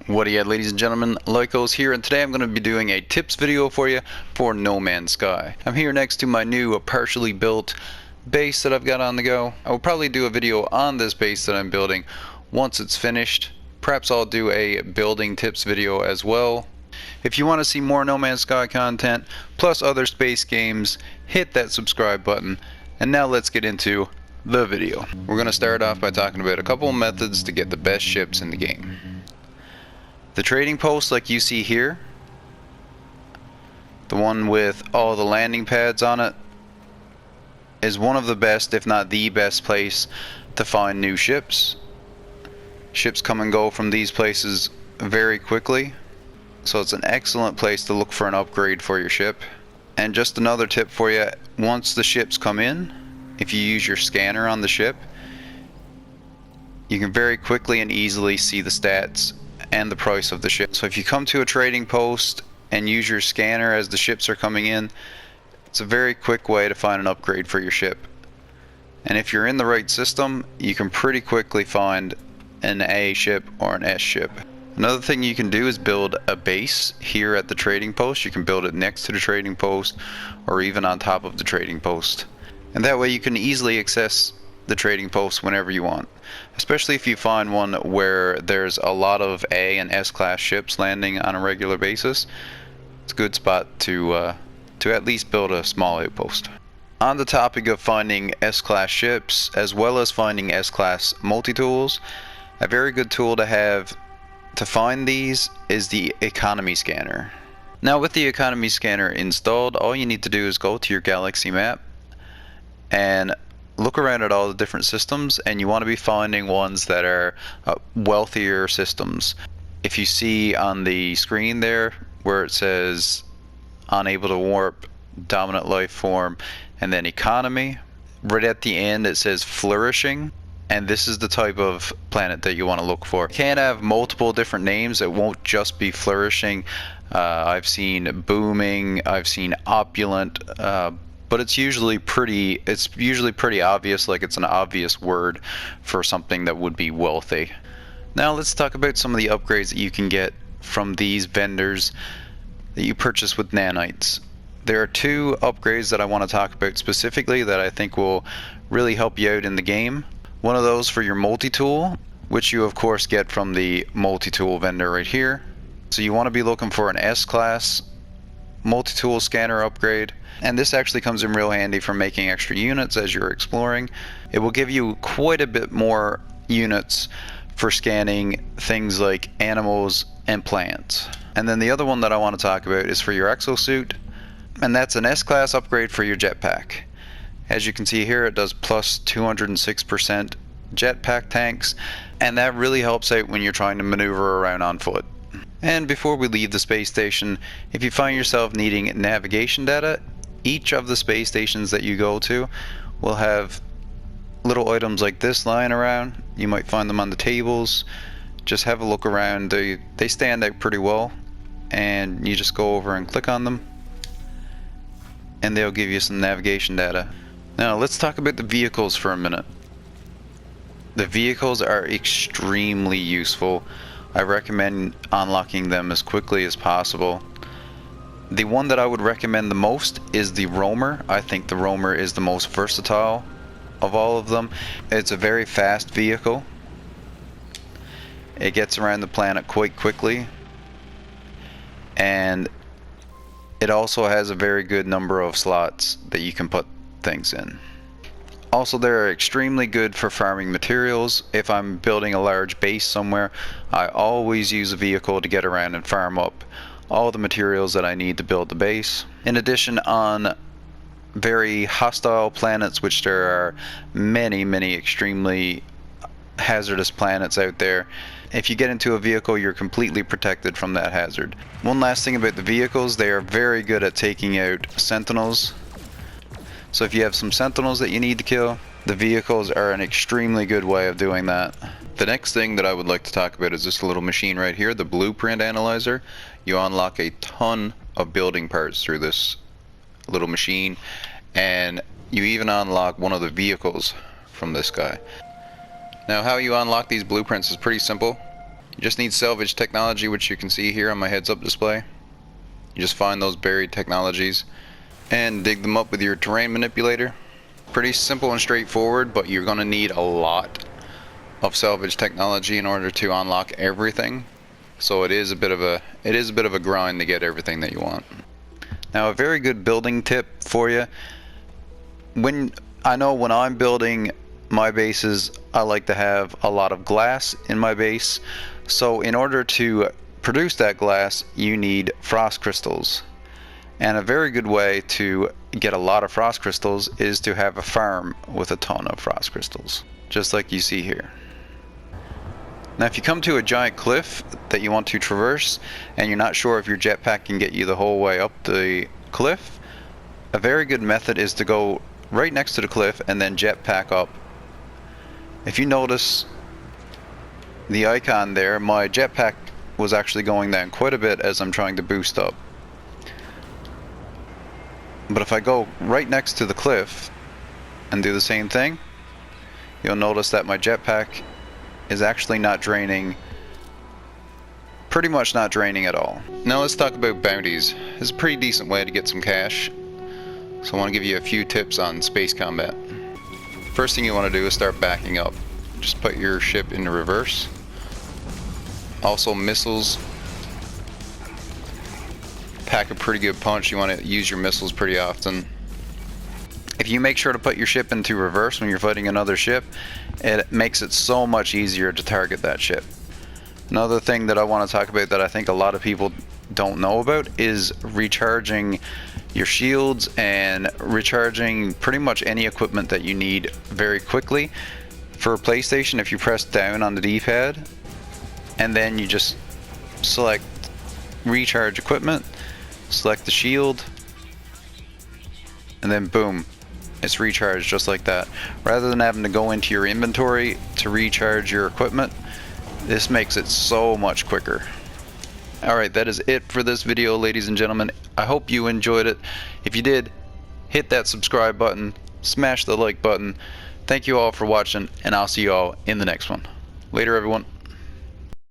What do you got, ladies and gentlemen? Lycos here, and today I'm going to be doing a tips video for you for No Man's Sky. I'm here next to my new partially built base that I've got on the go. I will probably do a video on this base that I'm building once it's finished. Perhaps I'll do a building tips video as well. If you want to see more No Man's Sky content plus other space games, hit that subscribe button. And now let's get into the video. We're going to start off by talking about a couple of methods to get the best ships in the game. The trading post, like you see here, the one with all the landing pads on it, is one of the best, if not the best place to find new ships. Ships come and go from these places very quickly, so it's an excellent place to look for an upgrade for your ship. And just another tip for you, once the ships come in, if you use your scanner on the ship, you can very quickly and easily see the stats and the price of the ship. So if you come to a trading post and use your scanner as the ships are coming in, it's a very quick way to find an upgrade for your ship. And if you're in the right system, you can pretty quickly find an A ship or an S ship. Another thing you can do is build a base here at the trading post. You can build it next to the trading post or even on top of the trading post. And that way you can easily access the trading post whenever you want, especially if you find one where there's a lot of A and S class ships landing on a regular basis. It's a good spot to at least build a small outpost. On the topic of finding S class ships as well as finding S class multi-tools, a very good tool to have to find these is the economy scanner. Now with the economy scanner installed, all you need to do is go to your galaxy map and look around at all the different systems, and you want to be finding ones that are wealthier systems. If you see on the screen there where it says unable to warp, dominant life form, and then economy, right at the end it says flourishing, and this is the type of planet that you want to look for. It can have multiple different names. It won't just be flourishing. I've seen booming, I've seen opulent, but it's usually pretty obvious, like it's an obvious word for something that would be wealthy. Now let's talk about some of the upgrades that you can get from these vendors that you purchase with nanites. There are two upgrades that I want to talk about specifically that I think will really help you out in the game. One of those for your multi-tool, which you of course get from the multi-tool vendor right here. So you want to be looking for an S-class multi-tool scanner upgrade, and this actually comes in real handy for making extra units as you're exploring. It will give you quite a bit more units for scanning things like animals and plants. And then the other one that I want to talk about is for your exosuit, and that's an S-class upgrade for your jetpack. As you can see here, it does plus 206% jetpack tanks, and that really helps out when you're trying to maneuver around on foot. And before we leave the space station, if you find yourself needing navigation data, each of the space stations that you go to will have little items like this lying around. You might find them on the tables. Just have a look around. They stand out pretty well, and you just go over and click on them, and they'll give you some navigation data. Now let's talk about the vehicles for a minute. The vehicles are extremely useful. I recommend unlocking them as quickly as possible. The one that I would recommend the most is the roamer. I think the roamer is the most versatile of all of them. It's a very fast vehicle. It gets around the planet quite quickly, and it also has a very good number of slots that you can put things in. Also, they're extremely good for farming materials. If I'm building a large base somewhere, I always use a vehicle to get around and farm up all the materials that I need to build the base. In addition, on very hostile planets, which there are many extremely hazardous planets out there, if you get into a vehicle, you're completely protected from that hazard. One last thing about the vehicles, they are very good at taking out sentinels. So if you have some sentinels that you need to kill, the vehicles are an extremely good way of doing that. The next thing that I would like to talk about is this little machine right here, the blueprint analyzer. You unlock a ton of building parts through this little machine, and you even unlock one of the vehicles from this guy. Now how you unlock these blueprints is pretty simple. You just need salvage technology, which you can see here on my heads up display. You just find those buried technologies and dig them up with your terrain manipulator. Pretty simple and straightforward, but you're going to need a lot of salvage technology in order to unlock everything. So it is a bit of a grind to get everything that you want. Now, a very good building tip for you. When I'm building my bases, I like to have a lot of glass in my base. So in order to produce that glass, you need frost crystals. And a very good way to get a lot of frost crystals is to have a farm with a ton of frost crystals, just like you see here. Now, if you come to a giant cliff that you want to traverse and you're not sure if your jetpack can get you the whole way up the cliff, a very good method is to go right next to the cliff and then jetpack up. If you notice the icon there, my jetpack was actually going down quite a bit as I'm trying to boost up. But if I go right next to the cliff and do the same thing, you'll notice that my jetpack is actually not draining, pretty much not draining at all. Now let's talk about bounties. It's a pretty decent way to get some cash, so I want to give you a few tips on space combat. First thing you want to do is start backing up. Just put your ship into reverse. Also, missiles pack a pretty good punch. You want to use your missiles pretty often. If you make sure to put your ship into reverse when you're fighting another ship, it makes it so much easier to target that ship. Another thing that I want to talk about that I think a lot of people don't know about is recharging your shields and recharging pretty much any equipment that you need very quickly. For a PlayStation, if you press down on the D-pad and then you just select recharge equipment, select the shield, and then boom, it's recharged just like that. Rather than having to go into your inventory to recharge your equipment, this makes it so much quicker. Alright, that is it for this video, ladies and gentlemen. I hope you enjoyed it. If you did, hit that subscribe button, smash the like button. Thank you all for watching, and I'll see you all in the next one. Later, everyone.